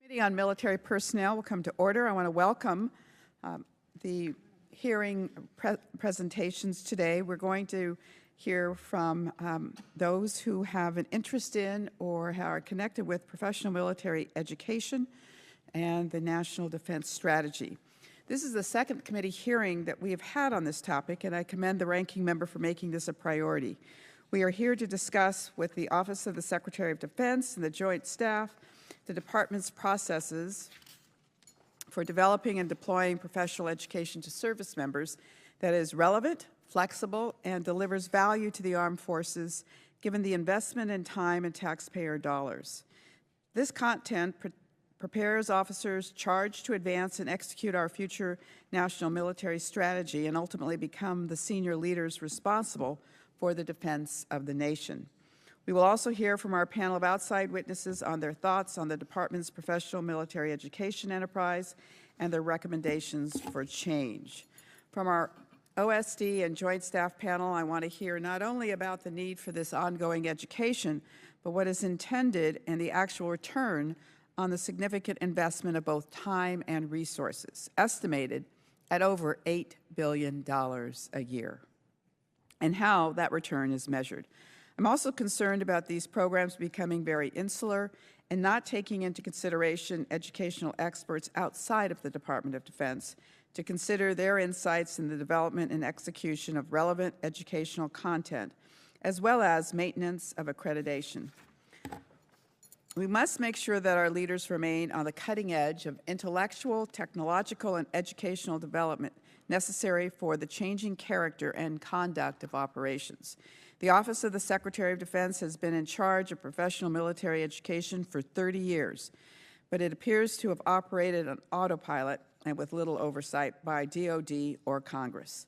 Committee on Military Personnel will come to order. I want to welcome the hearing presentations today. We're going to hear from those who have an interest in or are connected with professional military education and the National Defense Strategy. This is the second committee hearing that we have had on this topic, and I commend the ranking member for making this a priority. We are here to discuss with the Office of the Secretary of Defense and the Joint Staff the Department's processes for developing and deploying professional education to service members that is relevant, flexible, and delivers value to the armed forces given the investment in time and taxpayer dollars. This content prepares officers charged to advance and execute our future national military strategy and ultimately become the senior leaders responsible for the defense of the nation. We will also hear from our panel of outside witnesses on their thoughts on the Department's professional military education enterprise and their recommendations for change. From our OSD and Joint Staff panel, I want to hear not only about the need for this ongoing education, but what is intended and the actual return on the significant investment of both time and resources, estimated at over $8 billion a year, and how that return is measured. I'm also concerned about these programs becoming very insular and not taking into consideration educational experts outside of the Department of Defense to consider their insights in the development and execution of relevant educational content, as well as maintenance of accreditation. We must make sure that our leaders remain on the cutting edge of intellectual, technological, and educational development necessary for the changing character and conduct of operations. The Office of the Secretary of Defense has been in charge of professional military education for 30 years, but it appears to have operated on autopilot and with little oversight by DoD or Congress.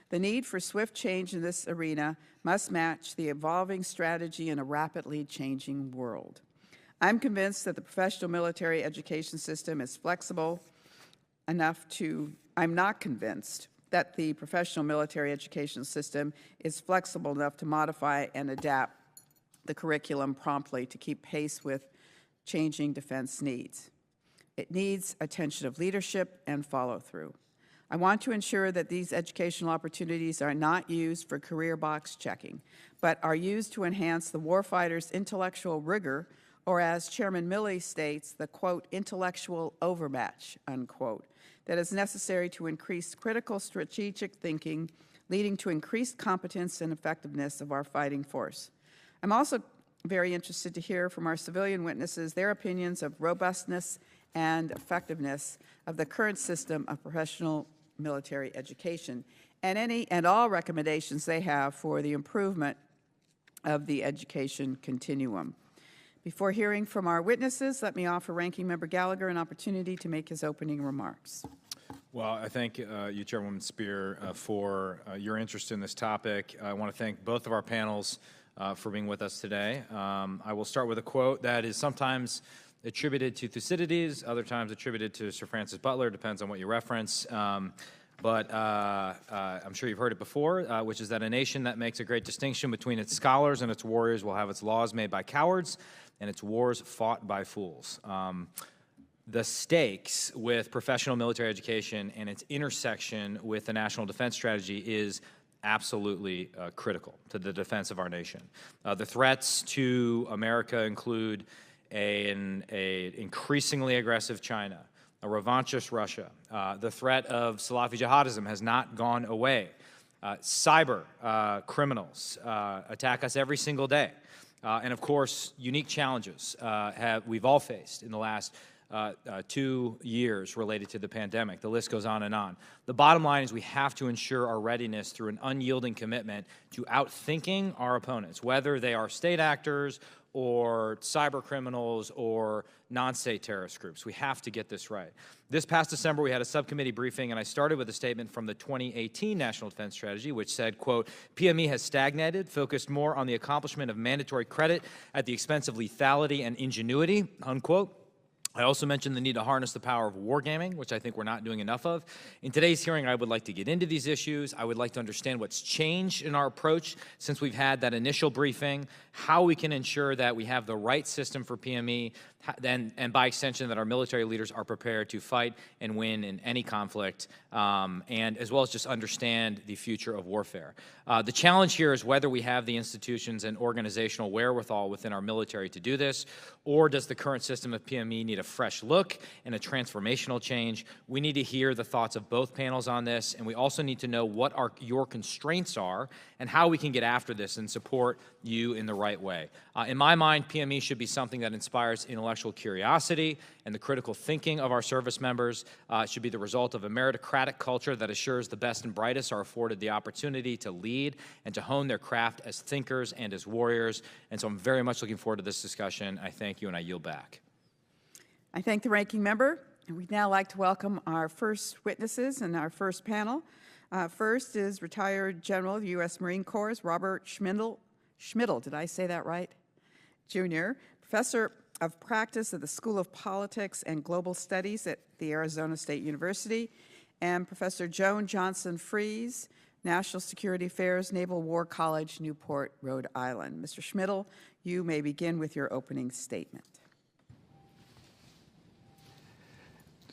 The need for swift change in this arena must match the evolving strategy in a rapidly changing world. I'm convinced that the professional military education system is flexible enough to, I'm not convinced that the professional military education system is flexible enough to modify and adapt the curriculum promptly to keep pace with changing defense needs. It needs attention of leadership and follow-through. I want to ensure that these educational opportunities are not used for career box checking, but are used to enhance the warfighter's intellectual rigor, or as Chairman Milley states, the, quote, intellectual overmatch, unquote, that is necessary to increase critical strategic thinking, leading to increased competence and effectiveness of our fighting force. I'm also very interested to hear from our civilian witnesses their opinions of robustness and effectiveness of the current system of professional military education and any and all recommendations they have for the improvement of the education continuum. Before hearing from our witnesses, let me offer Ranking Member Gallagher an opportunity to make his opening remarks. Well, I thank you, Chairwoman Spear, for your interest in this topic. I want to thank both of our panels for being with us today. I will start with a quote that is sometimes attributed to Thucydides, other times attributed to Sir Francis Butler, depends on what you reference. But I'm sure you've heard it before, which is that a nation that makes a great distinction between its scholars and its warriors will have its laws made by cowards and its wars fought by fools. The stakes with professional military education and its intersection with the national defense strategy is absolutely critical to the defense of our nation. The threats to America include an increasingly aggressive China, a revanchist Russia. The threat of Salafi jihadism has not gone away. Cyber criminals attack us every single day. And of course, unique challenges we've all faced in the last 2 years related to the pandemic. The list goes on and on. The bottom line is we have to ensure our readiness through an unyielding commitment to outthinking our opponents, whether they are state actors or cyber criminals or non-state terrorist groups. We have to get this right. This past December, we had a subcommittee briefing, and I started with a statement from the 2018 National Defense Strategy, which said, quote, PME has stagnated, focused more on the accomplishment of mandatory credit at the expense of lethality and ingenuity, unquote. I also mentioned the need to harness the power of wargaming, which I think we're not doing enough of. In today's hearing, I would like to get into these issues. I would like to understand what's changed in our approach since we've had that initial briefing, how we can ensure that we have the right system for PME, and by extension that our military leaders are prepared to fight and win in any conflict, and as well as just understand the future of warfare. The challenge here is whether we have the institutions and organizational wherewithal within our military to do this, or does the current system of PME need a fresh look and a transformational change? We need to hear the thoughts of both panels on this, and we also need to know what your constraints are and how we can get after this and support you in the right way. In my mind, PME should be something that inspires intellectual curiosity and the critical thinking of our service members. It should be the result of a meritocratic culture that assures the best and brightest are afforded the opportunity to lead and to hone their craft as thinkers and as warriors. And so I'm very much looking forward to this discussion. I thank you, and I yield back. I thank the ranking member, and we'd now like to welcome our first witnesses and our first panel. First is retired General of the U.S. Marine Corps, Robert Schmidl, did I say that right? Jr., Professor of Practice at the School of Politics and Global Studies at the Arizona State University, and Professor Joan Johnson Fries, National Security Affairs, Naval War College, Newport, Rhode Island. Mr. Schmidl, you may begin with your opening statement.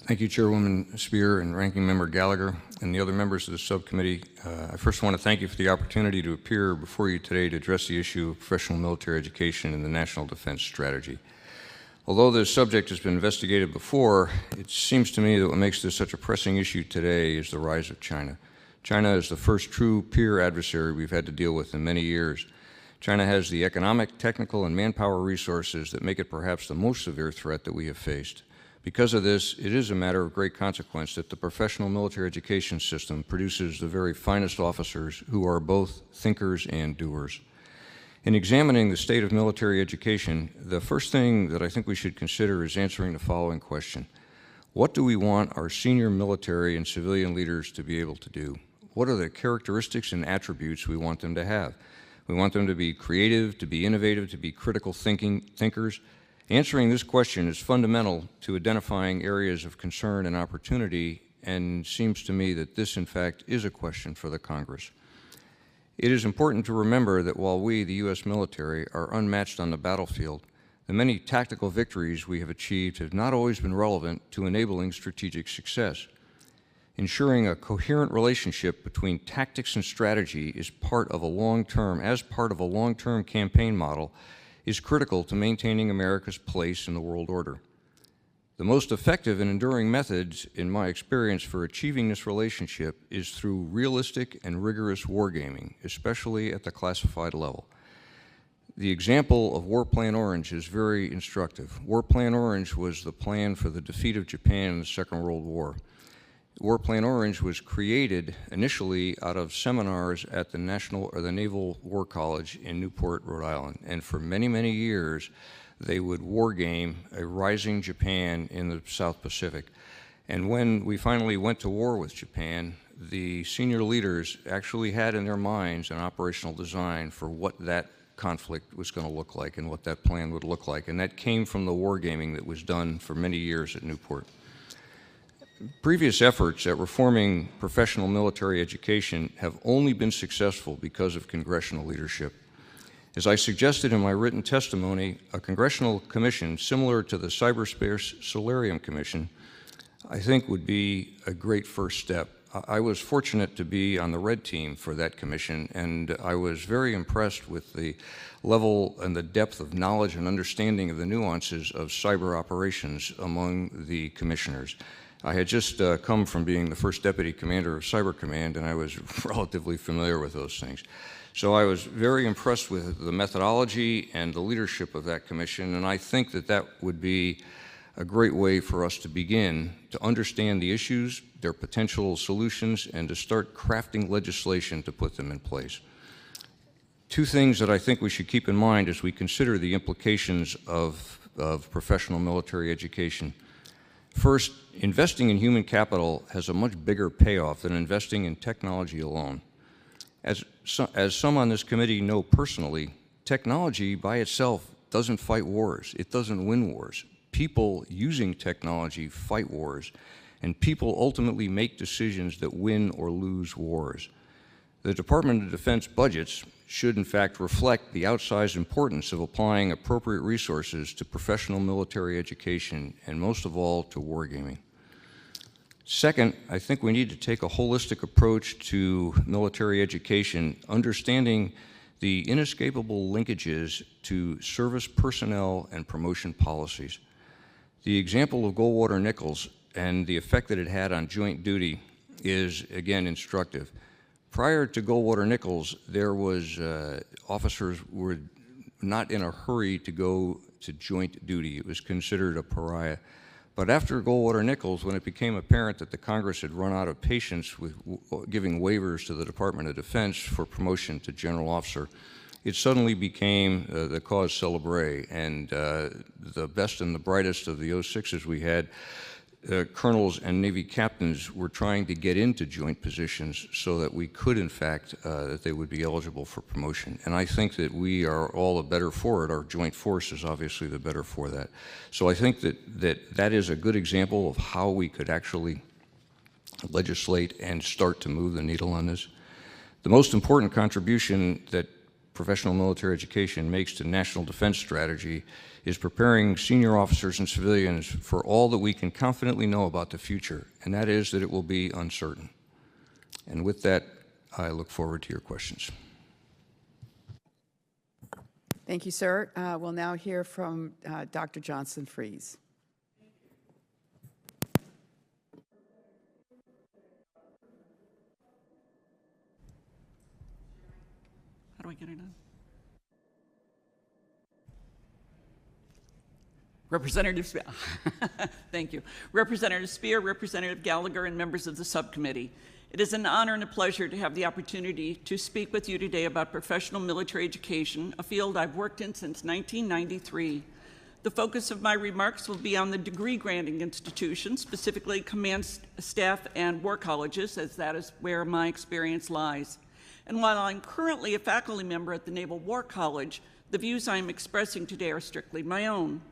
Thank you, Chairwoman Spear and Ranking Member Gallagher and the other members of the subcommittee. I first want to thank you for the opportunity to appear before you today to address the issue of professional military education and the National Defense Strategy. Although this subject has been investigated before, it seems to me that what makes this such a pressing issue today is the rise of China. China is the first true peer adversary we've had to deal with in many years. China has the economic, technical, and manpower resources that make it perhaps the most severe threat that we have faced. Because of this, it is a matter of great consequence that the professional military education system produces the very finest officers who are both thinkers and doers. In examining the state of military education, the first thing that I think we should consider is answering the following question. What do we want our senior military and civilian leaders to be able to do? What are the characteristics and attributes we want them to have? We want them to be creative, to be innovative, to be critical thinkers. Answering this question is fundamental to identifying areas of concern and opportunity, and seems to me that this, in fact, is a question for the Congress. It is important to remember that while we, the U.S. military, are unmatched on the battlefield, the many tactical victories we have achieved have not always been relevant to enabling strategic success. Ensuring a coherent relationship between tactics and strategy is part of a long-term campaign model is critical to maintaining America's place in the world order. The most effective and enduring methods, in my experience, for achieving this relationship is through realistic and rigorous wargaming, especially at the classified level. The example of War Plan Orange is very instructive. War Plan Orange was the plan for the defeat of Japan in the Second World War. War Plan Orange was created initially out of seminars at the Naval War College in Newport, Rhode Island. And for many, many years, they would war game a rising Japan in the South Pacific. And when we finally went to war with Japan, the senior leaders actually had in their minds an operational design for what that conflict was going to look like and what that plan would look like. And that came from the wargaming that was done for many years at Newport. Previous efforts at reforming professional military education have only been successful because of congressional leadership. As I suggested in my written testimony, a congressional commission similar to the Cyberspace Solarium Commission, I think would be a great first step. I was fortunate to be on the red team for that commission, and I was very impressed with the level and the depth of knowledge and understanding of the nuances of cyber operations among the commissioners. I had just come from being the first deputy commander of Cyber Command, and I was relatively familiar with those things. So I was very impressed with the methodology and the leadership of that commission, and I think that that would be a great way for us to begin to understand the issues, their potential solutions, and to start crafting legislation to put them in place. Two things that I think we should keep in mind as we consider the implications of professional military education. First, investing in human capital has a much bigger payoff than investing in technology alone. As some on this committee know personally, technology by itself doesn't fight wars. It doesn't win wars. people using technology fight wars, and people ultimately make decisions that win or lose wars. The Department of Defense budgets should in fact reflect the outsized importance of applying appropriate resources to professional military education and most of all to wargaming. Second, I think we need to take a holistic approach to military education, understanding the inescapable linkages to service personnel and promotion policies. The example of Goldwater-Nichols and the effect that it had on joint duty is, again, instructive. Prior to Goldwater-Nichols, there was officers were not in a hurry to go to joint duty. It was considered a pariah. But after Goldwater-Nichols, when it became apparent that the Congress had run out of patience with giving waivers to the Department of Defense for promotion to general officer, it suddenly became the cause célèbre, and the best and the brightest of the 06s we had, colonels and Navy captains were trying to get into joint positions so that we could, in fact, that they would be eligible for promotion. And I think that we are all the better for it. Our joint force is obviously the better for that. So I think that is a good example of how we could actually legislate and start to move the needle on this. The most important contribution that professional military education makes to national defense strategy is preparing senior officers and civilians for all that we can confidently know about the future, and that is that it will be uncertain. And with that, I look forward to your questions. Thank you, sir. We'll now hear from Dr. Johnson-Freeze. How do I get it on? Representative Spear, thank you. Representative Spear, Representative Gallagher, and members of the subcommittee. It is an honor and a pleasure to have the opportunity to speak with you today about professional military education, a field I've worked in since 1993. The focus of my remarks will be on the degree-granting institutions, specifically command staff and war colleges, as that is where my experience lies. And while I'm currently a faculty member at the Naval War College, the views I'm expressing today are strictly my own.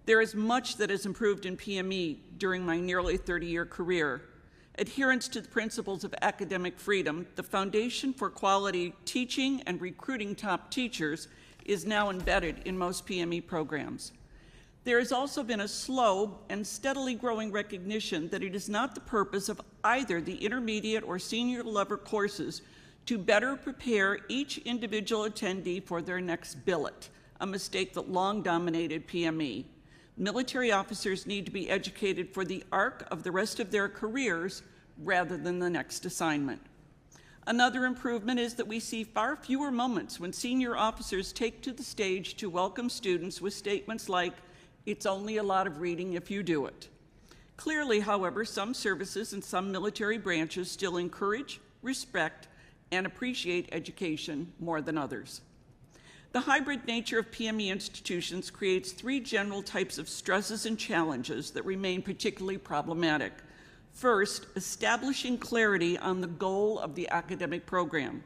There is much that has improved in PME during my nearly 30-year career. Adherence to the principles of academic freedom, the foundation for quality teaching and recruiting top teachers, is now embedded in most PME programs. There has also been a slow and steadily growing recognition that it is not the purpose of either the intermediate or senior level courses to better prepare each individual attendee for their next billet, a mistake that long dominated PME. Military officers need to be educated for the arc of the rest of their careers rather than the next assignment. Another improvement is that we see far fewer moments when senior officers take to the stage to welcome students with statements like, "It's only a lot of reading if you do it." Clearly, however, some services and some military branches still encourage, respect, and appreciate education more than others. The hybrid nature of PME institutions creates three general types of stresses and challenges that remain particularly problematic. First, establishing clarity on the goal of the academic program.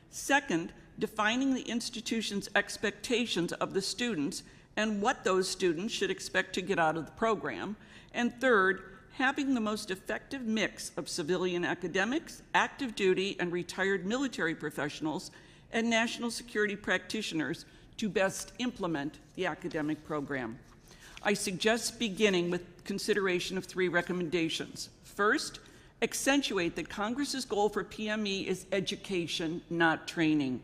Second, defining the institution's expectations of the students and what those students should expect to get out of the program. And third, having the most effective mix of civilian academics, active duty and retired military professionals, and national security practitioners to best implement the academic program. I suggest beginning with consideration of three recommendations. First, accentuate that Congress's goal for PME is education, not training.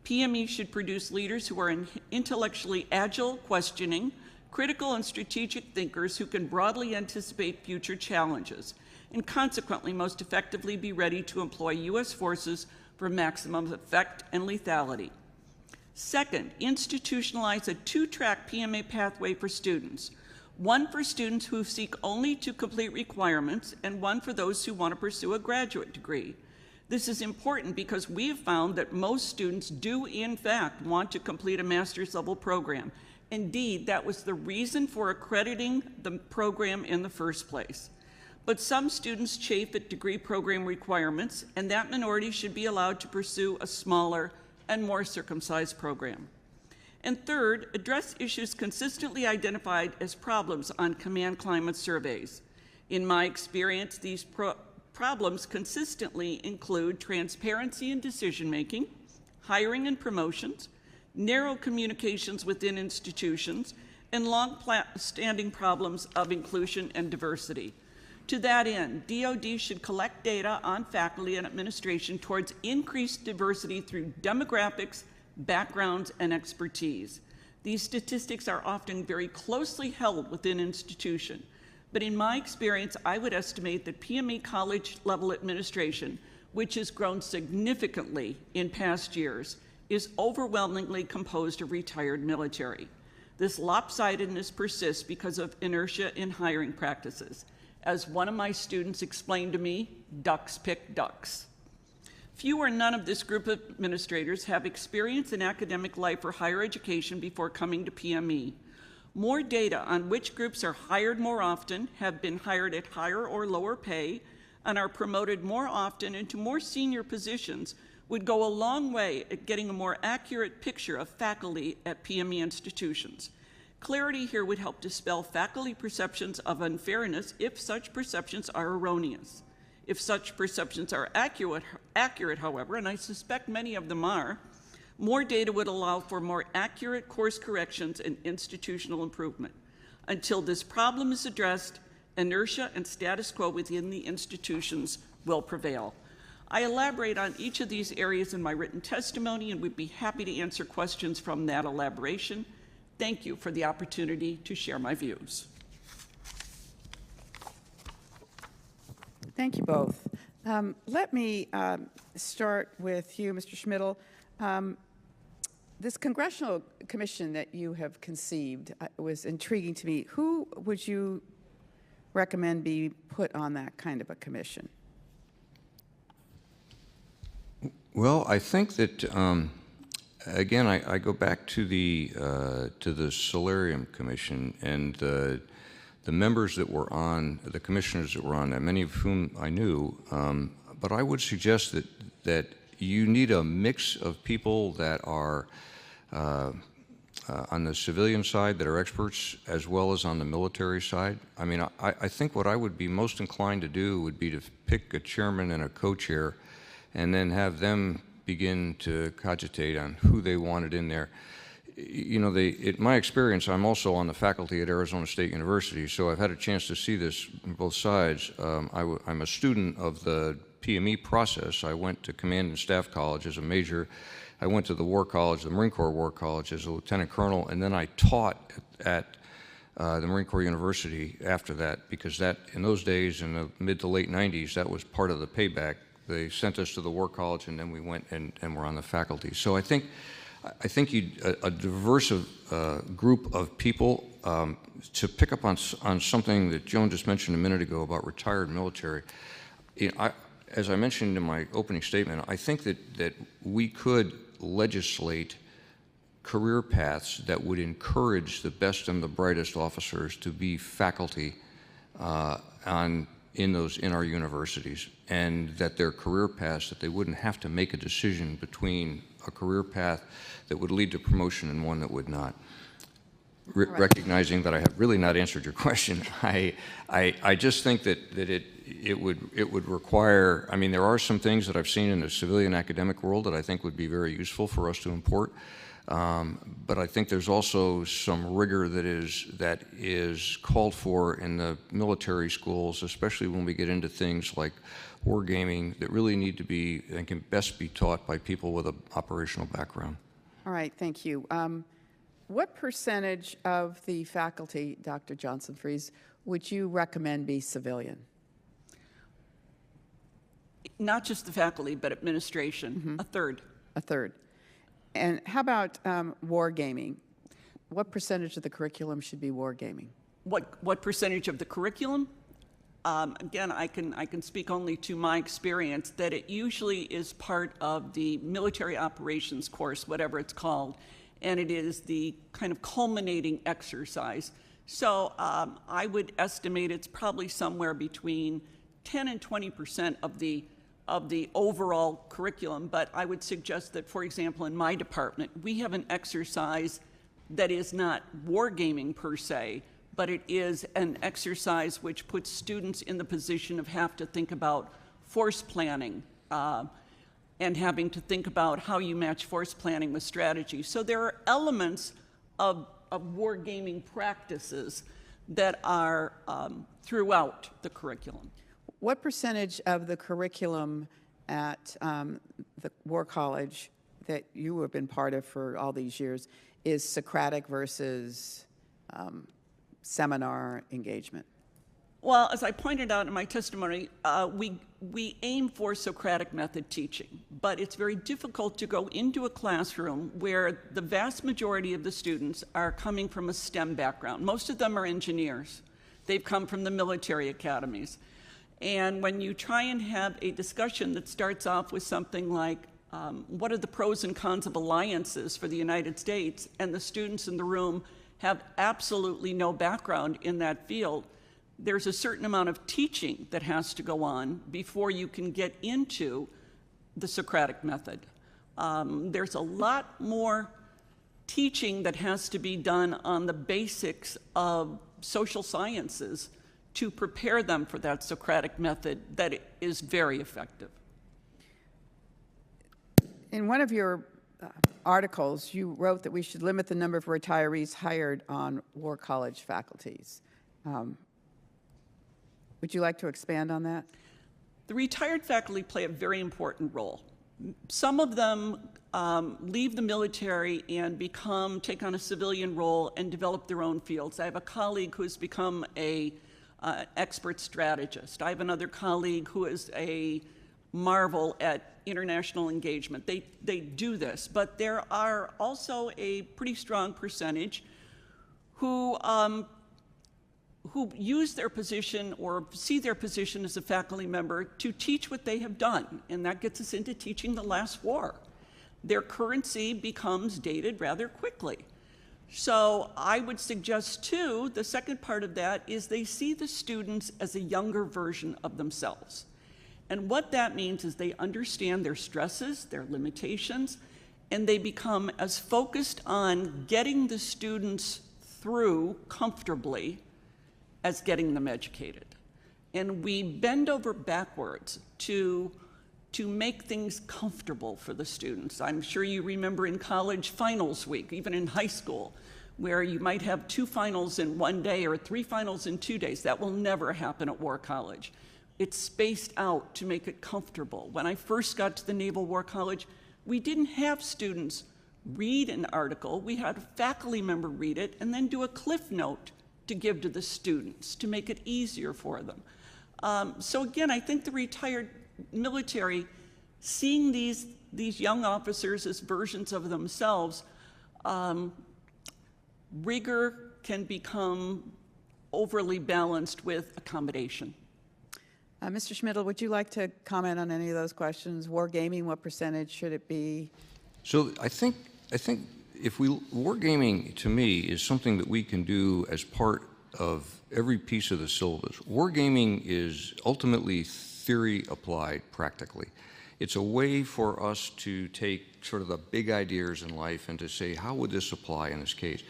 PME should produce leaders who are intellectually agile, questioning, critical and strategic thinkers who can broadly anticipate future challenges, and consequently most effectively be ready to employ U.S. forces for maximum effect and lethality. Second, institutionalize a two-track PMA pathway for students. One for students who seek only to complete requirements, and one for those who want to pursue a graduate degree. This is important because we have found that most students do, in fact, want to complete a master's level program. Indeed, that was the reason for accrediting the program in the first place. But some students chafe at degree program requirements, and that minority should be allowed to pursue a smaller and more circumcised program. And third, address issues consistently identified as problems on command climate surveys. In my experience, these problems consistently include transparency in decision-making, hiring and promotions, narrow communications within institutions, and long-standing problems of inclusion and diversity. To that end, DoD should collect data on faculty and administration towards increased diversity through demographics, backgrounds, and expertise. These statistics are often very closely held within institution, but in my experience, I would estimate that PME college-level administration, which has grown significantly in past years, is overwhelmingly composed of retired military. This lopsidedness persists because of inertia in hiring practices. As one of my students explained to me, ducks pick ducks. Few or none of this group of administrators have experience in academic life or higher education before coming to PME. More data on which groups are hired more often, have been hired at higher or lower pay, and are promoted more often into more senior positions would go a long way at getting a more accurate picture of faculty at PME institutions. Clarity here would help dispel faculty perceptions of unfairness if such perceptions are erroneous. If such perceptions are accurate, however, and I suspect many of them are, more data would allow for more accurate course corrections and institutional improvement. Until this problem is addressed, inertia and status quo within the institutions will prevail. I elaborate on each of these areas in my written testimony and would be happy to answer questions from that elaboration. Thank you for the opportunity to share my views. Thank you both. Let me start with you, Mr. Schmidl. This congressional commission that you have conceived was intriguing to me. Who would you recommend be put on that kind of a commission? Well, I think that, again, I go back to the Solarium Commission and the members that were on, the commissioners that were on that, many of whom I knew, but I would suggest that you need a mix of people that are on the civilian side that are experts as well as on the military side. I mean, I think what I would be most inclined to do would be to pick a chairman and a co-chair and then have them begin to cogitate on who they wanted in there. You know, in my experience, I'm also on the faculty at Arizona State University, so I've had a chance to see this on both sides. I'm a student of the PME process. I went to Command and Staff College as a major. I went to the War College, the Marine Corps War College, as a lieutenant colonel, and then I taught at the Marine Corps University after that, because that, in those days, in the mid to late 90s, that was part of the payback. They sent us to the War College, and then we went and were on the faculty. So I think a diverse group of people to pick up on something that Joan just mentioned a minute ago about retired military. You know, as I mentioned in my opening statement, I think that we could legislate career paths that would encourage the best and the brightest officers to be faculty in our universities, and that their career paths, that they wouldn't have to make a decision between a career path that would lead to promotion and one that would not. Right. Recognizing that I have really not answered your question, I just think that it would require, I mean, there are some things that I've seen in the civilian academic world that I think would be very useful for us to import. But I think there's also some rigor that is called for in the military schools, especially when we get into things like wargaming, that really need to be and can best be taught by people with an operational background. All right, thank you. What percentage of the faculty, Dr. Johnson-Fries, would you recommend be civilian? Not just the faculty, but administration, Mm-hmm. a third. A third. And how about wargaming? What percentage of the curriculum should be wargaming? What percentage of the curriculum? Again, I can speak only to my experience, that it usually is part of the military operations course, whatever it's called, and it is the kind of culminating exercise. So I would estimate it's probably somewhere between 10 and 20% of the overall curriculum, but I would suggest that, for example, in my department, we have an exercise that is not wargaming per se, but it is an exercise which puts students in the position of have to think about force planning and having to think about how you match force planning with strategy. So there are elements of wargaming practices that are throughout the curriculum. What percentage of the curriculum at the War College that you have been part of for all these years is Socratic versus seminar engagement? Well, as I pointed out in my testimony, we aim for Socratic method teaching, but it's very difficult to go into a classroom where the vast majority of the students are coming from a STEM background. Most of them are engineers. They've come from the military academies. And when you try and have a discussion that starts off with something like, what are the pros and cons of alliances for the United States, and the students in the room have absolutely no background in that field, there's a certain amount of teaching that has to go on before you can get into the Socratic method. There's a lot more teaching that has to be done on the basics of social sciences to prepare them for that Socratic method that is very effective. In one of your articles, you wrote that we should limit the number of retirees hired on War College faculties. Would you like to expand on that? The retired faculty play a very important role. Some of them leave the military and take on a civilian role and develop their own fields. I have a colleague who's become an expert strategist. I have another colleague who is a marvel at international engagement. They do this, but there are also a pretty strong percentage who use their position or see their position as a faculty member to teach what they have done, and that gets us into teaching the last war. Their currency becomes dated rather quickly. So I would suggest, too, the second part of that is they see the students as a younger version of themselves. And what that means is they understand their stresses, their limitations, and they become as focused on getting the students through comfortably as getting them educated. And we bend over backwards to make things comfortable for the students. I'm sure you remember in college finals week, even in high school, where you might have 2 finals in one day or 3 finals in 2 days. That will never happen at War College. It's spaced out to make it comfortable. When I first got to the Naval War College, we didn't have students read an article. We had a faculty member read it and then do a cliff note to give to the students to make it easier for them. So again, I think the retired military, seeing these young officers as versions of themselves, rigor can become overly balanced with accommodation. Mr. Schmidl, would you like to comment on any of those questions? Wargaming, what percentage should it be? So I think if wargaming to me is something that we can do as part of every piece of the syllabus. Wargaming is ultimately theory applied practically. It's a way for us to take sort of the big ideas in life and to say, how would this apply in this case?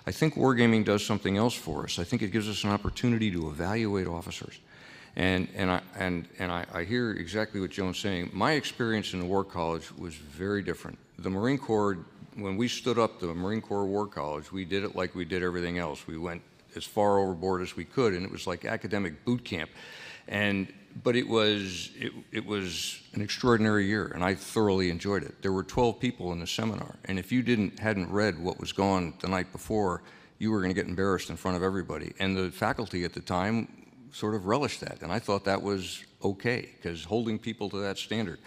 I think wargaming does something else for us. I think it gives us an opportunity to evaluate officers. And I hear exactly what Joan's saying. My experience in the War College was very different. The Marine Corps, when we stood up the Marine Corps War College, we did it like we did everything else. We went as far overboard as we could, and it was like academic boot camp. But it was an extraordinary year, and I thoroughly enjoyed it. There were 12 people in the seminar, and if you hadn't read what was gone the night before, you were going to get embarrassed in front of everybody. And the faculty at the time sort of relished that, and I thought that was okay, because holding people to that standard.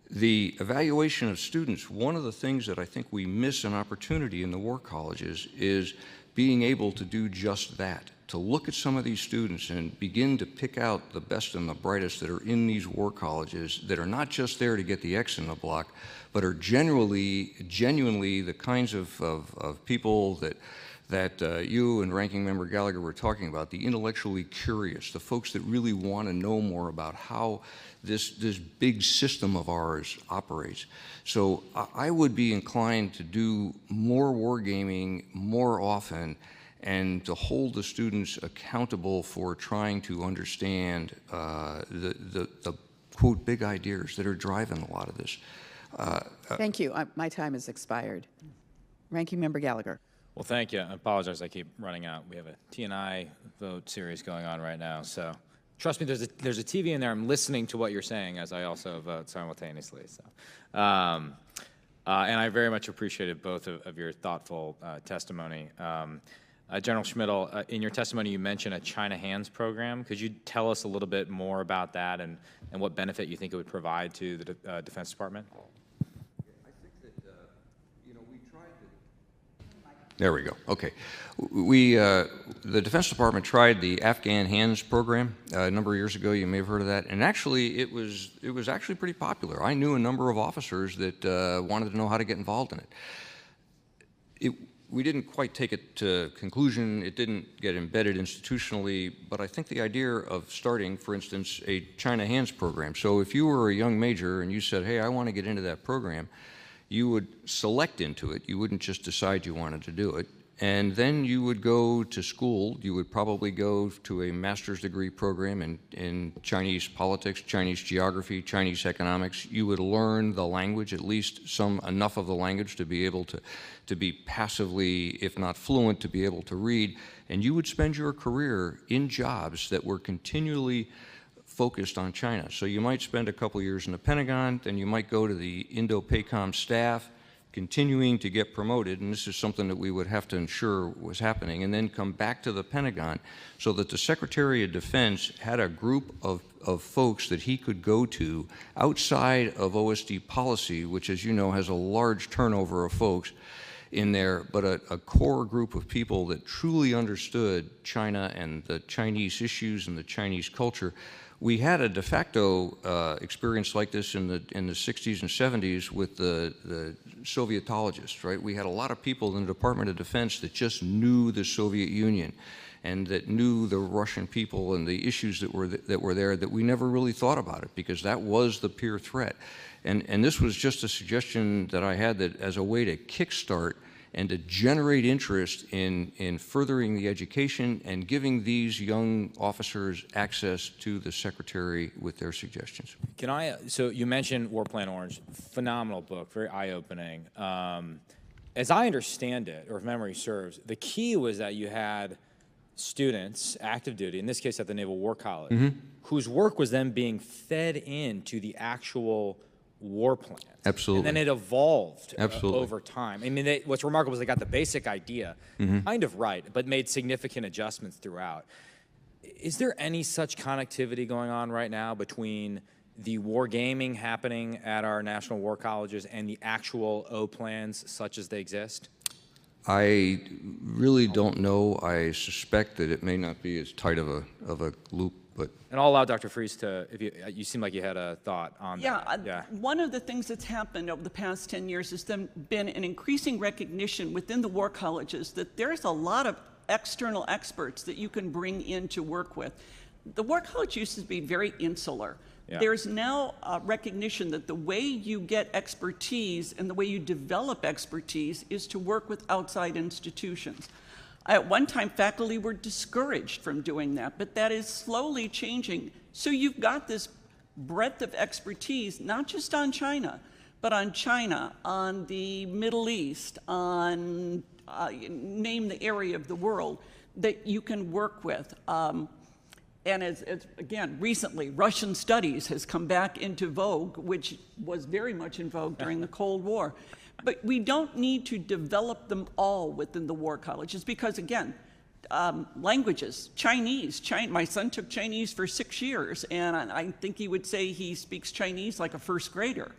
The evaluation of students, one of the things that I think we miss an opportunity in the War Colleges is being able to do just that, to look at some of these students and begin to pick out the best and the brightest that are in these War Colleges that are not just there to get the X in the block, but are genuinely the kinds of people that that you and Ranking Member Gallagher were talking about, the intellectually curious, the folks that really want to know more about how this big system of ours operates. So I would be inclined to do more wargaming more often and to hold the students accountable for trying to understand the quote, big ideas that are driving a lot of this. Thank you. My time has expired. Ranking Member Gallagher. Well, thank you. I apologize. I keep running out. We have a T&I vote series going on right now. So trust me, there's a TV in there. I'm listening to what you're saying as I also vote simultaneously. So, and I very much appreciated both of your thoughtful testimony. General Schmidl, in your testimony, you mentioned a China Hands program. Could you tell us a little bit more about that and what benefit you think it would provide to the Defense Department? I think that, we tried to... There we go. Okay. The Defense Department tried the Afghan Hands program a number of years ago. You may have heard of that. And actually, it was actually pretty popular. I knew a number of officers that wanted to know how to get involved in it. We didn't quite take it to conclusion. It didn't get embedded institutionally, but I think the idea of starting, for instance, a China Hands program. So if you were a young major and you said, hey, I want to get into that program, you would select into it. You wouldn't just decide you wanted to do it. And then you would go to school. You would probably go to a master's degree program in Chinese politics, Chinese geography, Chinese economics. You would learn the language, at least enough of the language to be able to be passively, if not fluent, to be able to read. And you would spend your career in jobs that were continually focused on China. So you might spend a couple years in the Pentagon, then you might go to the Indo-PACOM staff, continuing to get promoted, and this is something that we would have to ensure was happening, and then come back to the Pentagon so that the Secretary of Defense had a group of folks that he could go to outside of OSD policy, which, as you know, has a large turnover of folks in there, but a core group of people that truly understood China and the Chinese issues and the Chinese culture. We had a de facto experience like this in the 60s and 70s with the Sovietologists, right? We had a lot of people in the Department of Defense that just knew the Soviet Union and that knew the Russian people and the issues that were there, that we never really thought about it because that was the peer threat. And this was just a suggestion that I had, that as a way to kickstart and to generate interest in furthering the education and giving these young officers access to the Secretary with their suggestions. So you mentioned War Plan Orange, phenomenal book, very eye-opening. As I understand it, or if memory serves, the key was that you had students, active duty, in this case at the Naval War College, whose work was then being fed into the actual war plan. Absolutely. And then it evolved Absolutely. Over time. I mean, what's remarkable is they got the basic idea kind of right, but made significant adjustments throughout. Is there any such connectivity going on right now between the war gaming happening at our national war colleges and the actual O plans such as they exist? I really don't know. I suspect that it may not be as tight of a loop, but... And I'll allow Dr. Fries to, if you seem like you had a thought on that. Yeah, one of the things that's happened over the past 10 years has been an increasing recognition within the war colleges that there's a lot of external experts that you can bring in to work with. The war college used to be very insular. Yeah. There's now a recognition that the way you get expertise and the way you develop expertise is to work with outside institutions. At one time, faculty were discouraged from doing that, but that is slowly changing. So you've got this breadth of expertise, not just on China, but on China, on the Middle East, on name the area of the world that you can work with. And as again, recently, Russian studies has come back into vogue, which was very much in vogue during the Cold War. But we don't need to develop them all within the war colleges because, again, languages, Chinese. My son took Chinese for 6 years, and I think he would say he speaks Chinese like a first grader.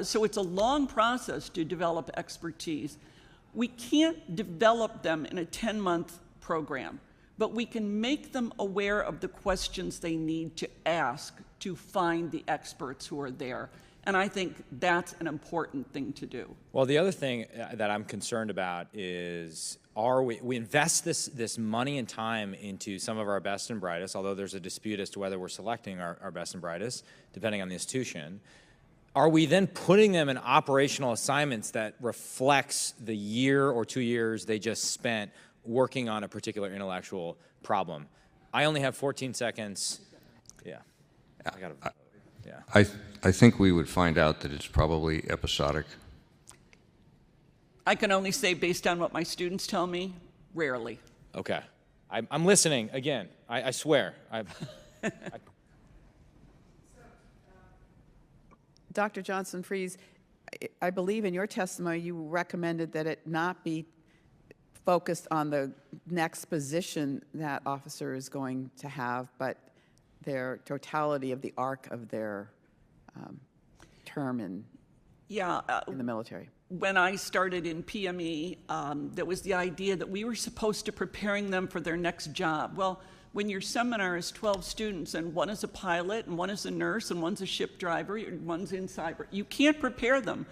So it's a long process to develop expertise. We can't develop them in a 10-month program, but we can make them aware of the questions they need to ask to find the experts who are there. And I think that's an important thing to do. Well, the other thing that I'm concerned about is we invest this money and time into some of our best and brightest, although there's a dispute as to whether we're selecting our best and brightest, depending on the institution. Are we then putting them in operational assignments that reflects the year or 2 years they just spent working on a particular intellectual problem? I only have 14 seconds. Yeah. I think we would find out that it's probably episodic. I can only say, based on what my students tell me, rarely. Okay. I'm listening again. I swear. Dr. Johnson-Fries, I believe in your testimony you recommended that it not be focused on the next position that officer is going to have, but their totality of the arc of their term in the military. When I started in PME, there was the idea that we were supposed to preparing them for their next job. Well, when your seminar is 12 students and one is a pilot and one is a nurse and one's a ship driver and one's in cyber, you can't prepare them.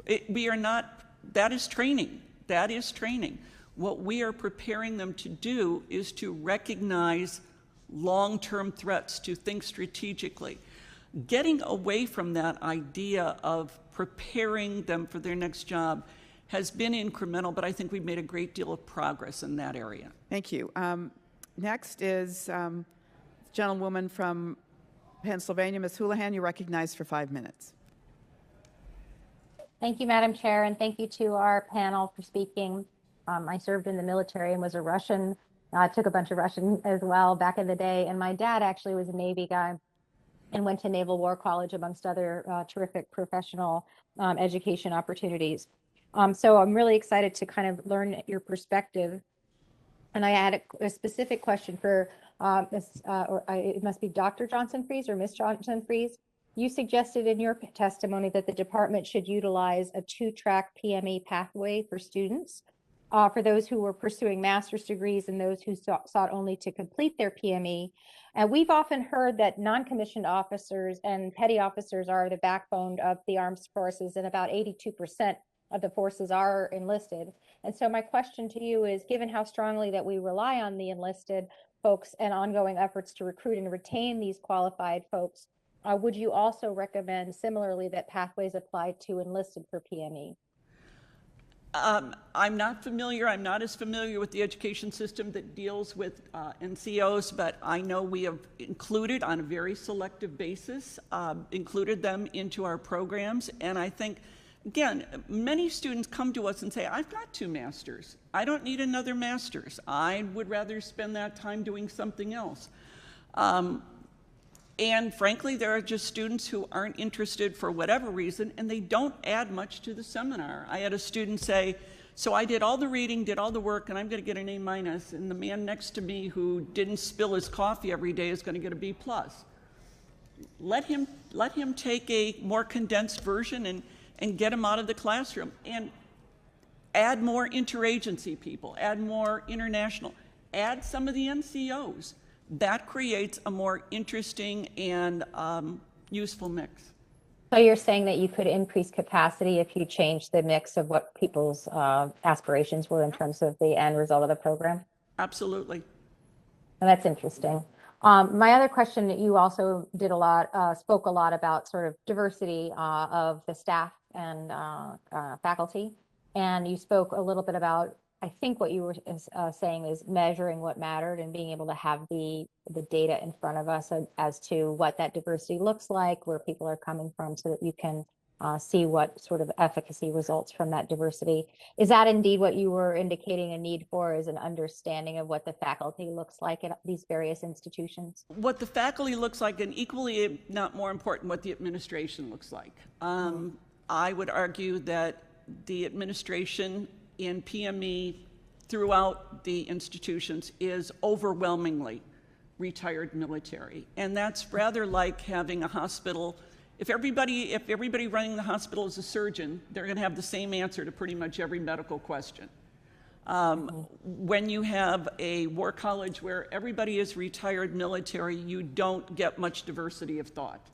That is training. That is training. What we are preparing them to do is to recognize long-term threats, to think strategically. Getting away from that idea of preparing them for their next job has been incremental, but I think we've made a great deal of progress in that area. Thank you. Next is gentlewoman from Pennsylvania, Ms. Houlihan. You're recognized for 5 minutes. Thank you, Madam Chair, and thank you to our panel for speaking. I served in the military and was a Russian. I took a bunch of Russian as well back in the day, and my dad actually was a Navy guy and went to Naval War College, amongst other terrific professional education opportunities. So I'm really excited to kind of learn your perspective. And I had a specific question for it must be Dr. Johnson-Fries or Ms. Johnson-Fries. You suggested in your testimony that the department should utilize a 2-track PME pathway for students, for those who were pursuing master's degrees and those who sought only to complete their PME. And we've often heard that non-commissioned officers and petty officers are the backbone of the armed forces, and about 82% of the forces are enlisted. And so my question to you is, given how strongly that we rely on the enlisted folks and ongoing efforts to recruit and retain these qualified folks, would you also recommend similarly that pathways apply to enlisted for PME? I'm not as familiar with the education system that deals with NCOs, but I know we have included on a very selective basis, included them into our programs. And I think, again, many students come to us and say, I've got 2 masters. I don't need another master's. I would rather spend that time doing something else. And frankly, there are just students who aren't interested for whatever reason, and they don't add much to the seminar. I had a student say, so I did all the reading, did all the work, and I'm going to get an A-, and the man next to me who didn't spill his coffee every day is going to get a B+. Let him take a more condensed version and get him out of the classroom. And add more interagency people, add more international, add some of the NCOs. That creates a more interesting and useful mix. So you're saying that you could increase capacity if you change the mix of what people's aspirations were in terms of the end result of the program? Absolutely. And that's interesting. My other question, you also did spoke a lot about sort of diversity of the staff and faculty. And you spoke a little bit about, I think what you were saying is measuring what mattered and being able to have the data in front of us as to what that diversity looks like, where people are coming from, so that you can see what sort of efficacy results from that diversity. Is that indeed what you were indicating a need for, is an understanding of what the faculty looks like at these various institutions? What the faculty looks like, and equally, if not more important, what the administration looks like. I would argue that the administration in PME throughout the institutions is overwhelmingly retired military. And that's rather like having a hospital. If everybody running the hospital is a surgeon, they're going to have the same answer to pretty much every medical question. When you have a war college where everybody is retired military, you don't get much diversity of thought.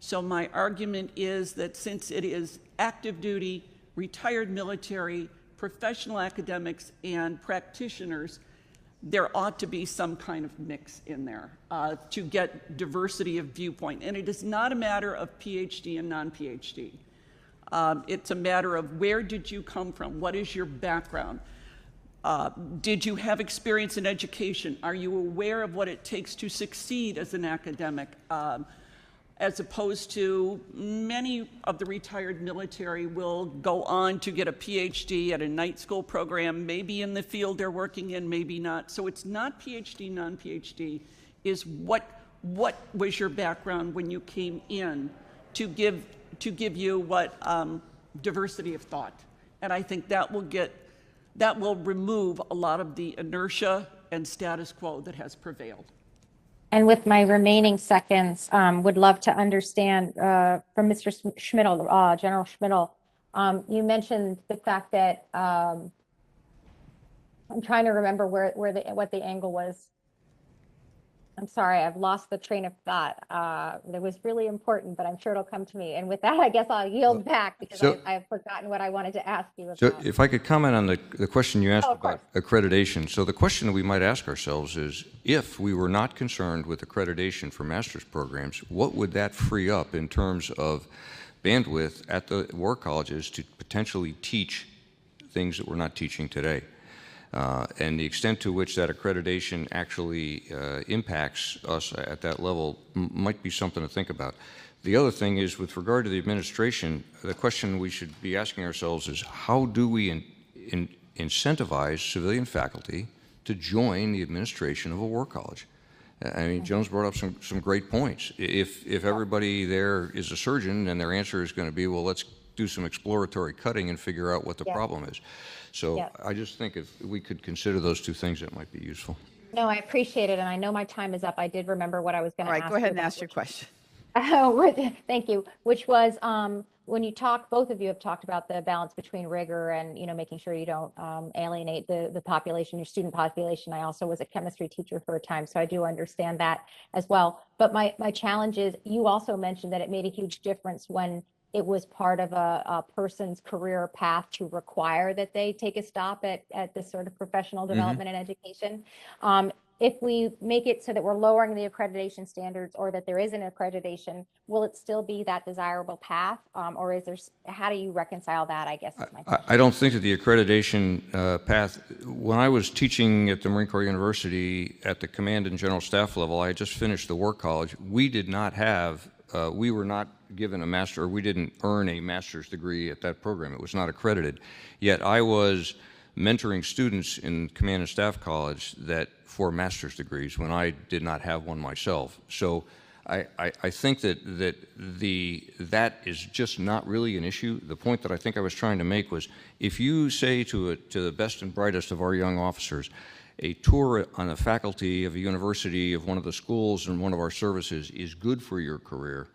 So my argument is that since it is active duty, retired military, professional academics, and practitioners, there ought to be some kind of mix in there to get diversity of viewpoint. And it is not a matter of PhD and non-PhD. It's a matter of where did you come from? What is your background? Did you have experience in education? Are you aware of what it takes to succeed as an academic? As opposed to many of the retired military will go on to get a PhD at a night school program, maybe in the field they're working in, maybe not. So it's not PhD, non-PhD, is what was your background when you came in to give you what diversity of thought. And I think that will remove a lot of the inertia and status quo that has prevailed. And with my remaining seconds, would love to understand from Mr. Schmidl, General Schmidl, you mentioned the fact that I'm trying to remember what the angle was. I'm sorry, I've lost the train of thought. That was really important, but I'm sure it'll come to me. And with that, I guess I'll yield back because I've forgotten what I wanted to ask you about. So if I could comment on the question you asked about course. accreditation. So the question that we might ask ourselves is, if we were not concerned with accreditation for master's programs, what would that free up in terms of bandwidth at the war colleges to potentially teach things that we're not teaching today? And the extent to which that accreditation actually impacts us at that level might be something to think about. The other thing is, with regard to the administration, the question we should be asking ourselves is, how do we incentivize civilian faculty to join the administration of a war college? I mean, Jones brought up some great points. If everybody there is a surgeon and their answer is going to be, well, let's do some exploratory cutting and figure out what the problem is. So I just think if we could consider those two things, that might be useful. No, I appreciate it. And I know my time is up. I did remember what I was going to ask. All right, go ahead and ask your question. Thank you. Which was when you talk, both of you have talked about the balance between rigor and, making sure you don't alienate the population, your student population. I also was a chemistry teacher for a time, so I do understand that as well. But my challenge is, you also mentioned that it made a huge difference when it was part of a person's career path to require that they take a stop at this sort of professional development and education. If we make it so that we're lowering the accreditation standards, or that there is an accreditation, will it still be that desirable path? Or is there, how do you reconcile that, I guess, is my question. I don't think that the accreditation path, when I was teaching at the Marine Corps University at the command and general staff level, I had just finished the war college. We did not have, we were not given a master, or we didn't earn a master's degree at that program. It was not accredited. Yet I was mentoring students in command and staff college for master's degrees when I did not have one myself. So I think that is just not really an issue. The point that I think I was trying to make was, if you say to the best and brightest of our young officers, a tour on the faculty of a university, of one of the schools and one of our services is good for your career,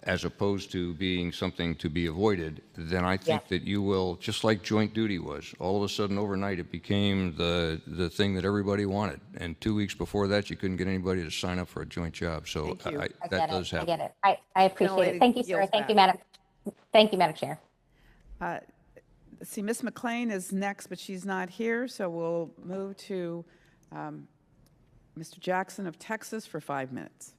as opposed to being something to be avoided, then I think that you will, just like joint duty was, all of a sudden overnight it became the thing that everybody wanted. And 2 weeks before that, you couldn't get anybody to sign up for a joint job. So that does happen. I get it. I appreciate it. Thank you, sir. Thank you, Madam. Thank you, Madam Chair. See, Ms. McLean is next, but she's not here, so we'll move to Mr. Jackson of Texas for 5 minutes.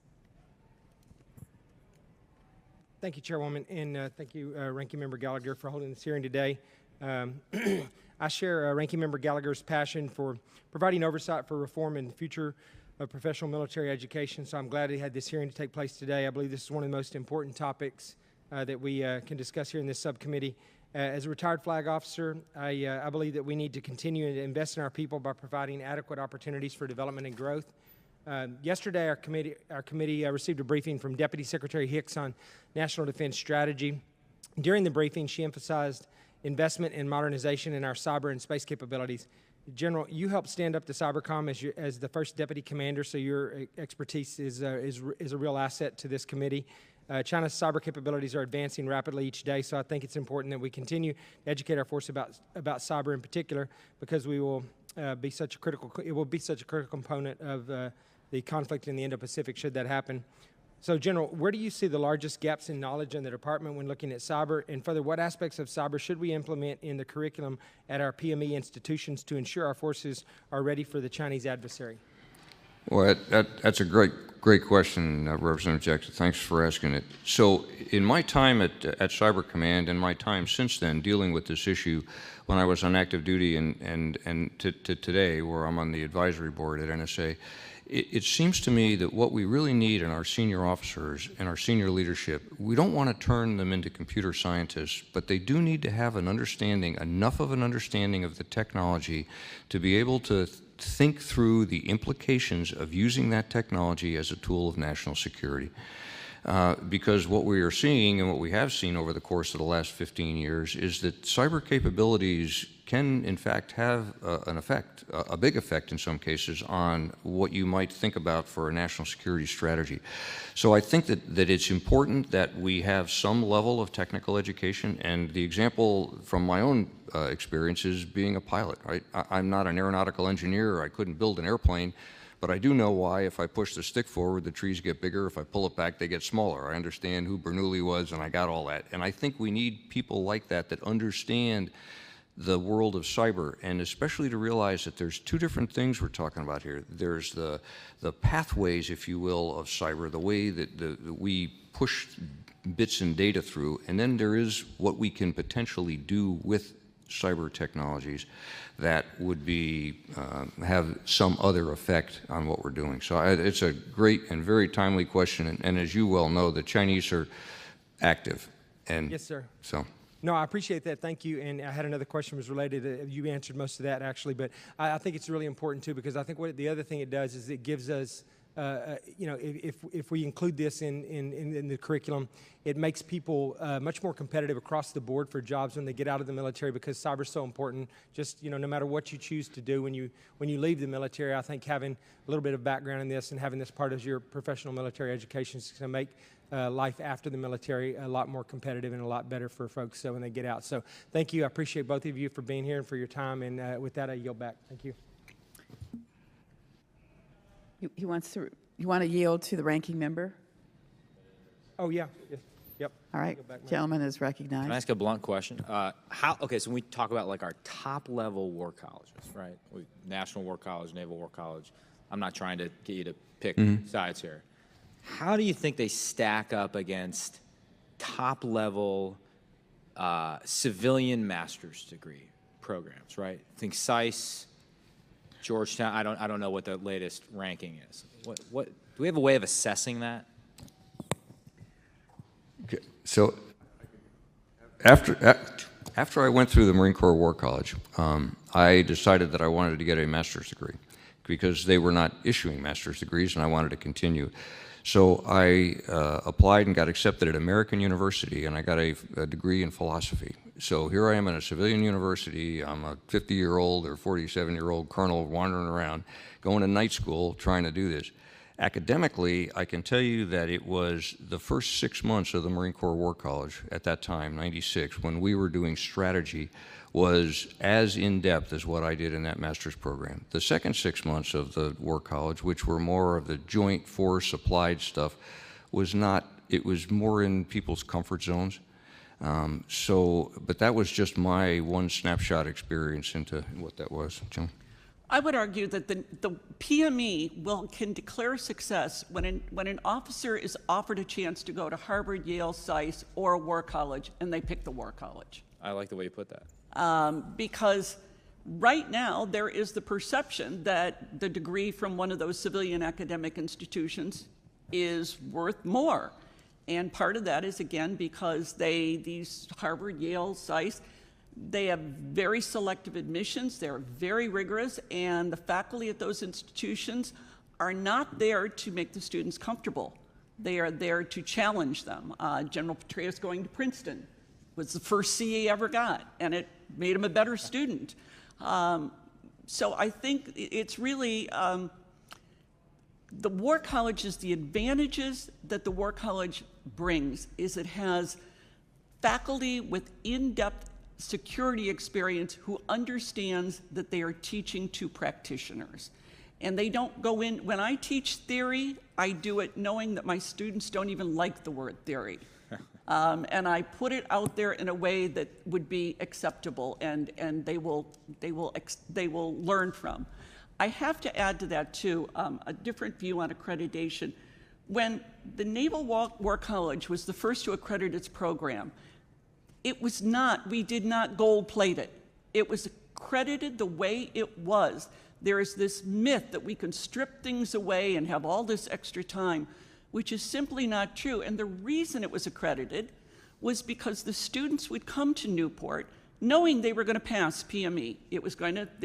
Thank you, Chairwoman, and thank you, Ranking Member Gallagher, for holding this hearing today. I share Ranking Member Gallagher's passion for providing oversight for reform and future of professional military education, so I'm glad he had this hearing to take place today. I believe this is one of the most important topics that we can discuss here in this subcommittee. As a retired flag officer, I believe that we need to continue to invest in our people by providing adequate opportunities for development and growth. Yesterday, our committee received a briefing from Deputy Secretary Hicks on National Defense Strategy. During the briefing, she emphasized investment in modernization in our cyber and space capabilities. General, you helped stand up the Cybercom as the first deputy commander, so your expertise is a real asset to this committee. China's cyber capabilities are advancing rapidly each day, so I think it's important that we continue to educate our force about cyber in particular, because we will be such a critical component of the conflict in the Indo-Pacific should that happen. So, General, where do you see the largest gaps in knowledge in the department when looking at cyber? And further, what aspects of cyber should we implement in the curriculum at our PME institutions to ensure our forces are ready for the Chinese adversary? Well, that's a great question, Representative Jackson. Thanks for asking it. So, in my time at Cyber Command and my time since then dealing with this issue, when I was on active duty and to today, where I'm on the advisory board at NSA, it seems to me that what we really need in our senior officers and our senior leadership, we don't want to turn them into computer scientists, but they do need to have an understanding, enough of an understanding of the technology to be able to think through the implications of using that technology as a tool of national security. Because what we are seeing and what we have seen over the course of the last 15 years is that cyber capabilities can, in fact, have an effect, a big effect in some cases, on what you might think about for a national security strategy. So I think that it's important that we have some level of technical education, and the example from my own experience is being a pilot, right? I'm not an aeronautical engineer. I couldn't build an airplane. But I do know why if I push the stick forward, the trees get bigger. If I pull it back, they get smaller. I understand who Bernoulli was, and I got all that. And I think we need people like that that understand the world of cyber, and especially to realize that there's two different things we're talking about here. There's the pathways, if you will, of cyber, the way that we push bits and data through, and then there is what we can potentially do with cyber technologies that would be have some other effect on what we're doing. So it's a great and very timely question, and as you well know, the Chinese are active. And yes, sir. So. No, I appreciate that. Thank you. And I had another question was related to, you answered most of that actually, but I think it's really important too, because I think what the other thing it does is it gives us, you know, if we include this in the curriculum, it makes people much more competitive across the board for jobs when they get out of the military, because cyber is so important. Just, you know, no matter what you choose to do when you leave the military, I think having a little bit of background in this and having this part of your professional military education is going to make life after the military a lot more competitive and a lot better for folks so when they get out. So thank you. I appreciate both of you for being here and for your time. And with that, I yield back. Thank you. You want to yield to the ranking member? Oh, yeah. Yes. Yep. All right. Gentleman is recognized. Can I ask a blunt question? Okay, so when we talk about like our top-level war colleges, right? National War College, Naval War College. I'm not trying to get you to pick sides here. How do you think they stack up against top-level civilian master's degree programs, right? Think SICE, Georgetown. I don't know what the latest ranking is. What do we have a way of assessing that? Okay. So after I went through the Marine Corps War College, I decided that I wanted to get a master's degree because they were not issuing master's degrees, and I wanted to continue. So I applied and got accepted at American University, and I got a degree in philosophy. So here I am in a civilian university. I'm a 50-year-old or 47-year-old colonel wandering around, going to night school, trying to do this. Academically, I can tell you that it was the first 6 months of the Marine Corps War College at that time, 96, when we were doing strategy, was as in-depth as what I did in that master's program. The second 6 months of the War College, which were more of the joint force applied stuff, was not, it was more in people's comfort zones. But that was just my one snapshot experience into what that was. Joan? I would argue that the PME can declare success when an officer is offered a chance to go to Harvard, Yale, SICE, or a war college, and they pick the war college. I like the way you put that. Because right now there is the perception that the degree from one of those civilian academic institutions is worth more. And part of that is, again, because these Harvard, Yale, SICE, they have very selective admissions, they're very rigorous, and the faculty at those institutions are not there to make the students comfortable. They are there to challenge them. General Petraeus going to Princeton was the first C he ever got, and it made him a better student. So I think it's really, the War College is the advantages that the War College brings is it has faculty with in-depth security experience who understands that they are teaching to practitioners. And they don't go in, when I teach theory, I do it knowing that my students don't even like the word theory. And I put it out there in a way that would be acceptable and they will learn from. I have to add to that too, a different view on accreditation. When the Naval War College was the first to accredit its program, we did not gold plate it. It was accredited the way it was. There is this myth that we can strip things away and have all this extra time, which is simply not true. And the reason it was accredited was because the students would come to Newport knowing they were going to pass PME. They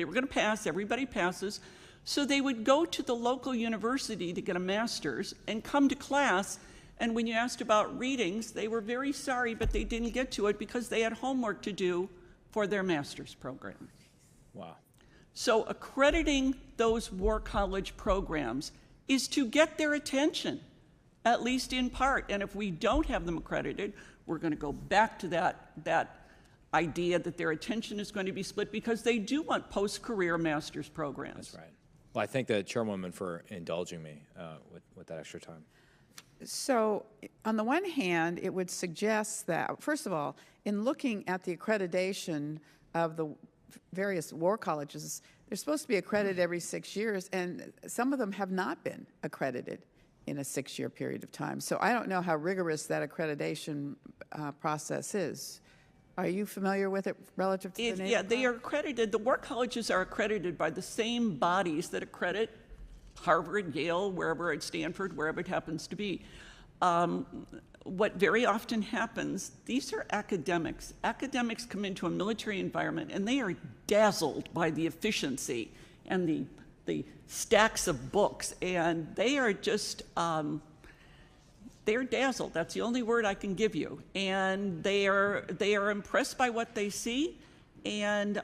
were going to pass, everybody passes. So they would go to the local university to get a master's and come to class. And when you asked about readings, they were very sorry, but they didn't get to it because they had homework to do for their master's program. Wow. So accrediting those War College programs is to get their attention, at least in part. And if we don't have them accredited, we're going to go back to that idea that their attention is going to be split because they do want post-career master's programs. That's right. Well, I thank the chairwoman for indulging me with that extra time. So on the one hand, it would suggest that, first of all, in looking at the accreditation of the various war colleges, they're supposed to be accredited every 6 years, and some of them have not been accredited in a 6-year period of time. So I don't know how rigorous that accreditation process is. Are you familiar with it relative to the Naval? Yeah, they are accredited. The war colleges are accredited by the same bodies that accredit Harvard, Yale, wherever at Stanford, wherever it happens to be. What very often happens, these are academics. Academics come into a military environment and they are dazzled by the efficiency and the stacks of books, and they are just, they're dazzled. That's the only word I can give you. And they are impressed by what they see, and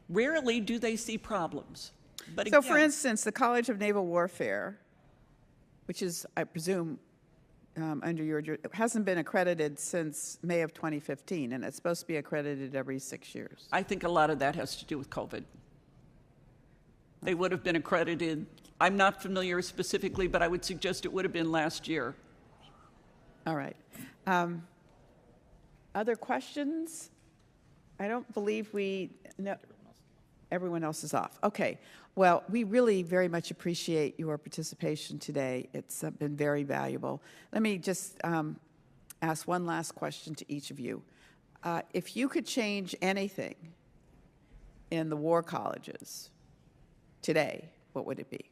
rarely do they see problems. But So again, for instance, the College of Naval Warfare, which is, I presume, under your, hasn't been accredited since May of 2015, and it's supposed to be accredited every 6 years. I think a lot of that has to do with COVID. They would have been accredited. I'm not familiar specifically, but I would suggest it would have been last year. All right. Other questions? I don't believe no, everyone else is off. Okay. Well, we really very much appreciate your participation today. It's been very valuable. Let me just ask one last question to each of you. If you could change anything in the war colleges today, what would it be?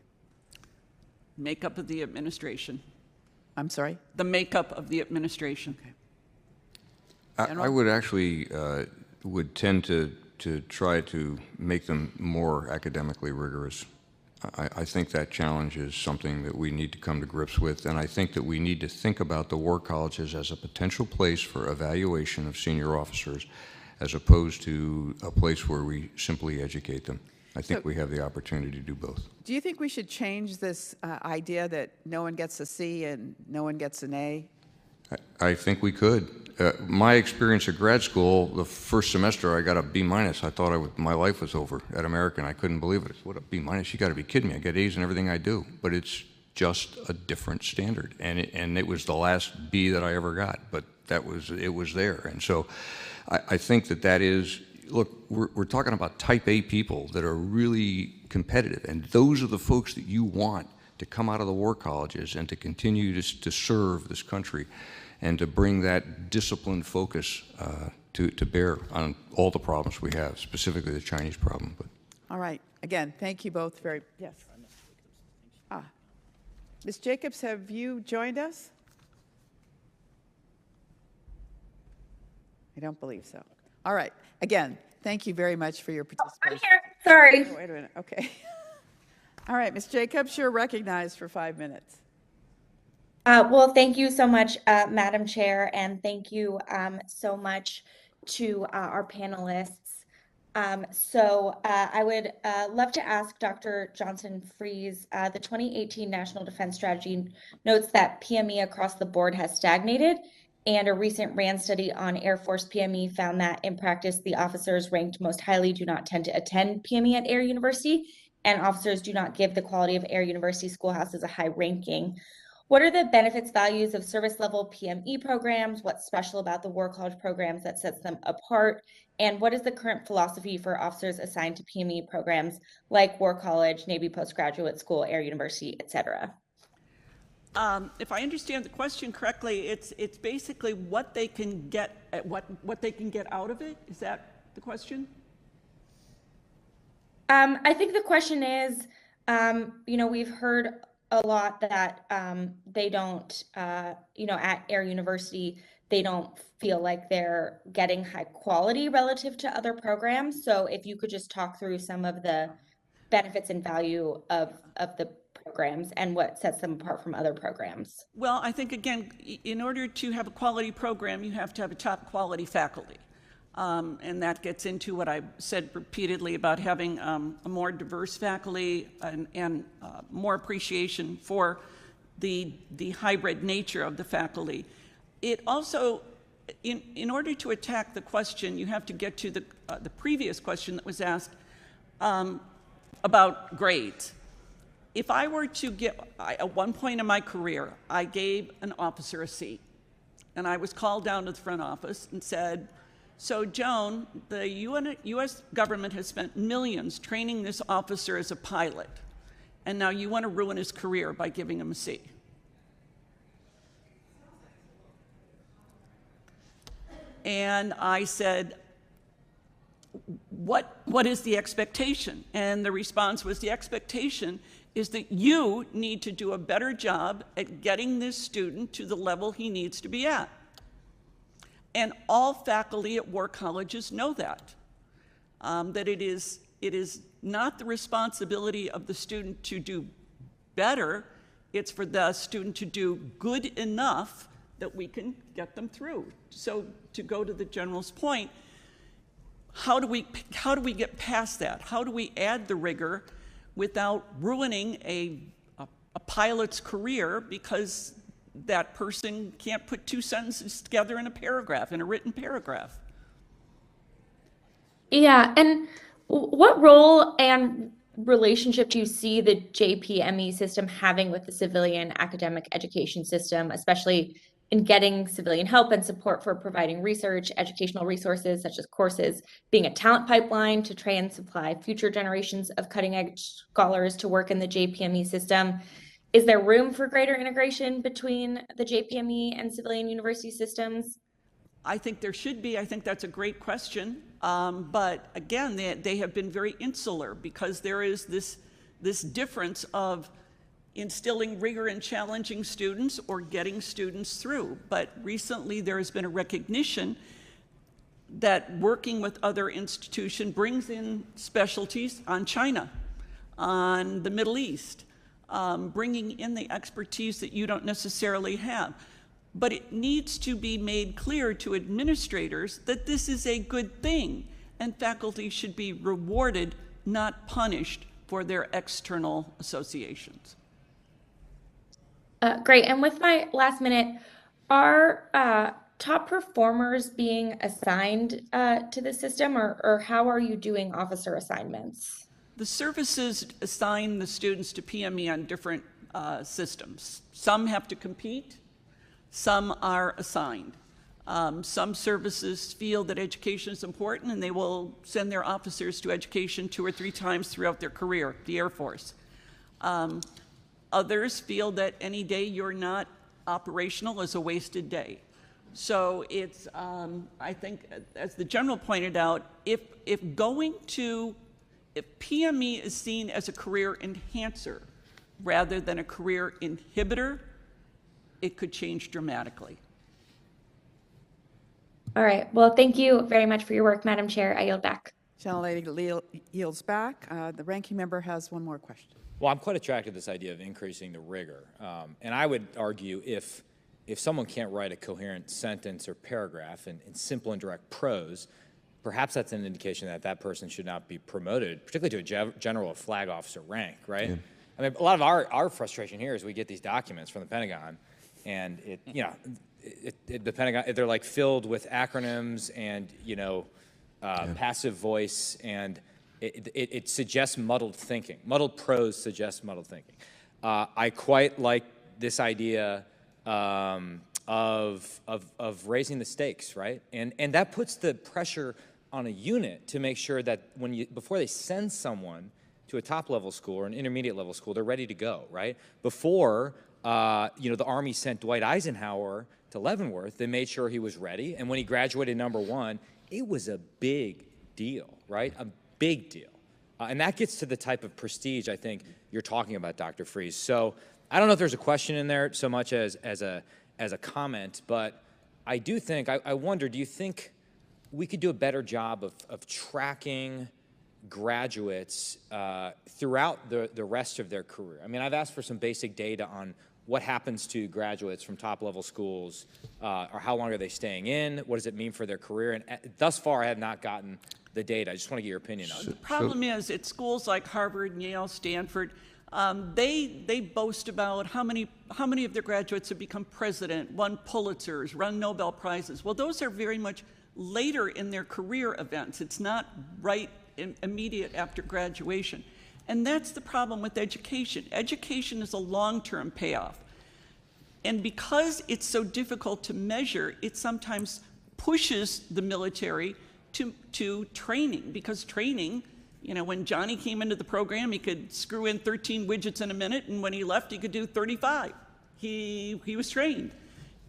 Makeup of the administration. I'm sorry? The makeup of the administration. Okay. I would actually would tend to try to make them more academically rigorous. I think that challenge is something that we need to come to grips with, and I think that we need to think about the war colleges as a potential place for evaluation of senior officers as opposed to a place where we simply educate them. I think we have the opportunity to do both. Do you think we should change this idea that no one gets a C and no one gets an A? I think we could. My experience at grad school, the first semester I got a B-. I thought my life was over at American. I couldn't believe it. What, a B-? You got to be kidding me. I get A's in everything I do. But it's just a different standard. And it was the last B that I ever got. But it was there. And so I think that is, look, we're talking about type A people that are really competitive. And those are the folks that you want to come out of the war colleges and to continue to serve this country and to bring that disciplined focus to bear on all the problems we have, specifically the Chinese problem. But All right. Again, thank you both very, yes. Ms. Jacobs, have you joined us? I don't believe so. All right. Again, thank you very much for your participation. I'm here. Sorry. Oh, wait a minute. Okay. All right, Ms. Jacobs, you're recognized for 5 minutes. Well, thank you so much, Madam Chair, and thank you so much to our panelists. I would love to ask Dr. Johnson-Fries, the 2018 National Defense Strategy notes that PME across the board has stagnated, and a recent RAND study on Air Force PME found that in practice, the officers ranked most highly do not tend to attend PME at Air University, and officers do not give the quality of Air University Schoolhouses a high ranking. What are the benefits, values of service level PME programs? What's special about the War College programs that sets them apart? And what is the current philosophy for officers assigned to PME programs like War College, Navy Postgraduate School, Air University, et cetera? If I understand the question correctly, it's basically what they can get, what they can get out of it. Is that the question? I think the question is, we've heard a lot that they don't, at Air University, they don't feel like they're getting high quality relative to other programs. So if you could just talk through some of the benefits and value of the programs and what sets them apart from other programs. Well, I think, again, in order to have a quality program, you have to have a top quality faculty. And that gets into what I said repeatedly about having a more diverse faculty and more appreciation for the hybrid nature of the faculty. It also, in order to attack the question, you have to get to the previous question that was asked about grades. If I were to get, at one point in my career, I gave an officer a C, and I was called down to the front office and said, so Joan, the U.S. government has spent millions training this officer as a pilot, and now you want to ruin his career by giving him a C. And I said, what is the expectation? And the response was, the expectation is that you need to do a better job at getting this student to the level he needs to be at. And all faculty at war colleges know that, that it is not the responsibility of the student to do better, it's for the student to do good enough that we can get them through. So to go to the general's point, how do we get past that? How do we add the rigor without ruining a pilot's career because that person can't put two sentences together in a paragraph, in a written paragraph? Yeah, and what role and relationship do you see the JPME system having with the civilian academic education system, especially in getting civilian help and support for providing research, educational resources such as courses, being a talent pipeline to train and supply future generations of cutting-edge scholars to work in the JPME system? Is there room for greater integration between the JPME and civilian university systems? I think there should be. I think that's a great question. But again, they have been very insular because there is this difference of instilling rigor in challenging students or getting students through. But recently there has been a recognition that working with other institutions brings in specialties on China, on the Middle East, bringing in the expertise that you don't necessarily have. But it needs to be made clear to administrators that this is a good thing, and faculty should be rewarded, not punished, for their external associations. Great. And with my last minute, are top performers being assigned to the system, or how are you doing officer assignments? The services assign the students to PME on different systems. Some have to compete, some are assigned. Some services feel that education is important and they will send their officers to education 2 or 3 times throughout their career, the Air Force. Others feel that any day you're not operational is a wasted day. So it's, I think, as the general pointed out, if PME is seen as a career enhancer rather than a career inhibitor, it could change dramatically. All right. Well, thank you very much for your work, Madam Chair. I yield back. Gentlelady yields back. The ranking member has one more question. Well, I'm quite attracted to this idea of increasing the rigor. And I would argue if someone can't write a coherent sentence or paragraph in simple and direct prose, perhaps that's an indication that that person should not be promoted, particularly to a general or flag officer rank, right? Yeah. I mean, a lot of our frustration here is we get these documents from the Pentagon, and the Pentagon, they're like filled with acronyms and passive voice, and it suggests muddled thinking. Muddled prose suggests muddled thinking. I quite like this idea of raising the stakes, right? And that puts the pressure on a unit to make sure that before they send someone to a top-level school or an intermediate-level school, they're ready to go, right? Before, the Army sent Dwight Eisenhower to Leavenworth, they made sure he was ready, and when he graduated #1, it was a big deal, right? A big deal. And that gets to the type of prestige I think you're talking about, Dr. Freeze. So I don't know if there's a question in there so much as a comment, but I do think, I wonder, do you think we could do a better job of tracking graduates throughout the rest of their career? I mean, I've asked for some basic data on what happens to graduates from top-level schools, or how long are they staying in, what does it mean for their career, and thus far I have not gotten the data. I just want to get your opinion on it. The problem is, at schools like Harvard, Yale, Stanford, they boast about how many of their graduates have become president, won Pulitzers, won Nobel Prizes. Well, those are very much later in their career events. It's not right immediate after graduation. And that's the problem with education. Education is a long-term payoff. And because it's so difficult to measure, it sometimes pushes the military to training, because training, when Johnny came into the program, he could screw in 13 widgets in a minute, and when he left, he could do 35. He was trained.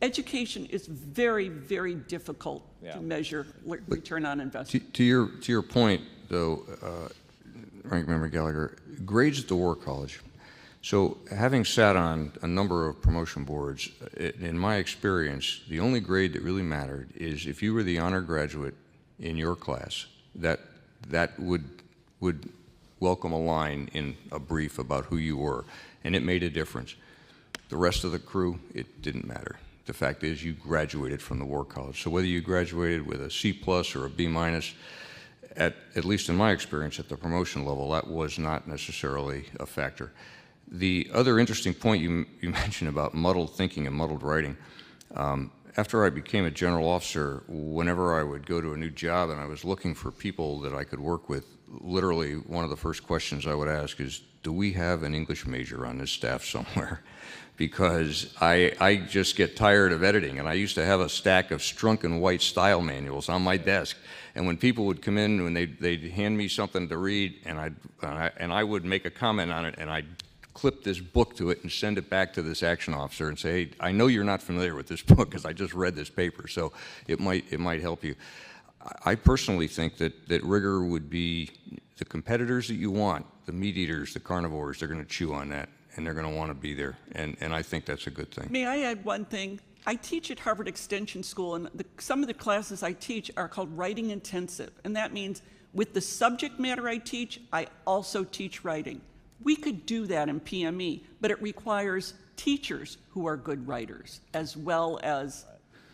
Education is very, very difficult to measure return on investment. To your point, though, Ranking Member Gallagher, grades at the War College. So having sat on a number of promotion boards, in my experience, the only grade that really mattered is if you were the honor graduate in your class, that would welcome a line in a brief about who you were, and it made a difference. The rest of the crew, it didn't matter. The fact is you graduated from the War College. So whether you graduated with a C+ or a B-, at least in my experience at the promotion level, that was not necessarily a factor. The other interesting point you mentioned about muddled thinking and muddled writing, after I became a general officer, whenever I would go to a new job and I was looking for people that I could work with, literally one of the first questions I would ask is, do we have an English major on this staff somewhere? Because I just get tired of editing, and I used to have a stack of Strunk & White style manuals on my desk, and when people would come in and they'd hand me something to read, and I would make a comment on it, and I'd clip this book to it and send it back to this action officer and say, hey, I know you're not familiar with this book because I just read this paper, so it might help you. I personally think that rigor would be the competitors that you want, the meat eaters, the carnivores, they're going to chew on that, and they're going to want to be there, and I think that's a good thing. May I add one thing? I teach at Harvard Extension School, and some of the classes I teach are called writing intensive, and that means with the subject matter I teach, I also teach writing. We could do that in PME, but it requires teachers who are good writers as well as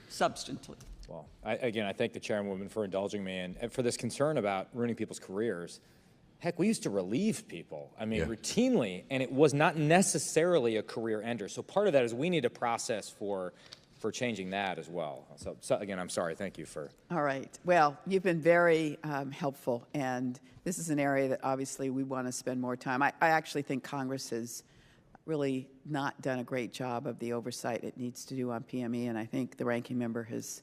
substantively. Well, I thank the chairwoman for indulging me and for this concern about ruining people's careers. Heck, we used to relieve people, routinely, and it was not necessarily a career ender. So part of that is we need a process for changing that as well. So again, I'm sorry. Thank you for. All right. Well, you've been very helpful, and this is an area that obviously we want to spend more time. I actually think Congress has really not done a great job of the oversight it needs to do on PME, and I think the ranking member has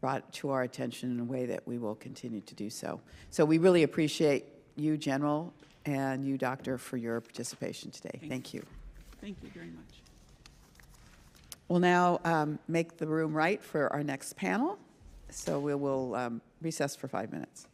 brought it to our attention in a way that we will continue to do so. So we really appreciate you, General, and you, Doctor, for your participation today. Thank you. Thank you very much. We'll now make the room right for our next panel. So we will recess for 5 minutes.